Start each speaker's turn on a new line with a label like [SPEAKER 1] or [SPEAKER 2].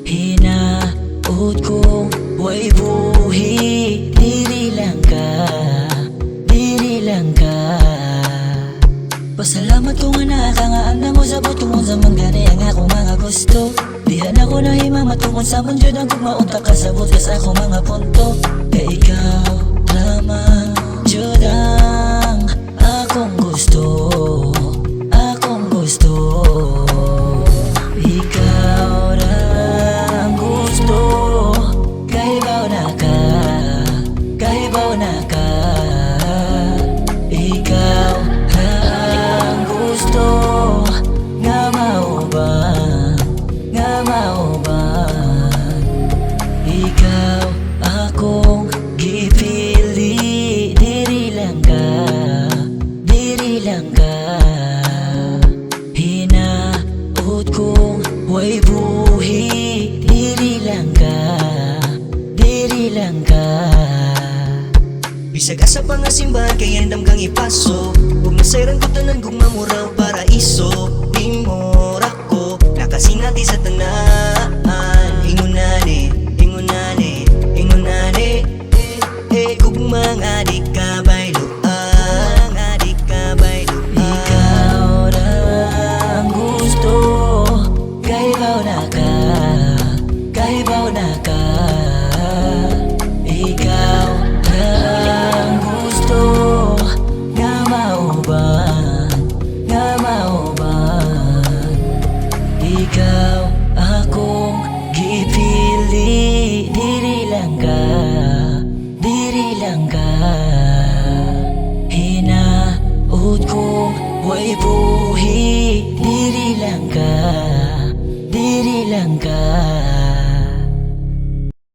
[SPEAKER 1] Hinaut kong way buhi. Diri lang ka, diri lang ka. Pasalamat ko nga nakakangaan mo sa butong sa manggani ang akong mga gusto. Dihan ako na himamatungkol sa mundo ng kumaunta ka sa butas ako mga punto. Kaya ikaw lamang Diyod ang akong gusto, akong gusto. Ikaw lang gusto, kahibaw na ka, kahibaw na ka. Ikaw lang gusto, nga mauban, nga mauban. Ikaw akong gipili, diri lang ka, diri lang ka. Hinaut kong way buhi, diri lang ka, diri lang ka.
[SPEAKER 2] Bisag asa pa nga simbahan kay andam kang ipaso. Huwag nasayran ko tanan kung mamuraw paraiso. Di mo rako, nakasinati sa tanan. Ingunane, ingunane, ingunane. Kung mga di ka bayluan, mga di ka bayluan.
[SPEAKER 1] Ikaw lang gusto, kahibaw na ka, kahibaw na ka. Ikaw lang gusto, nga mauban, nga mauban. Ikaw akong gipili, diri lang ka, diri lang ka. Hinaut kong way buhi, diri lang ka.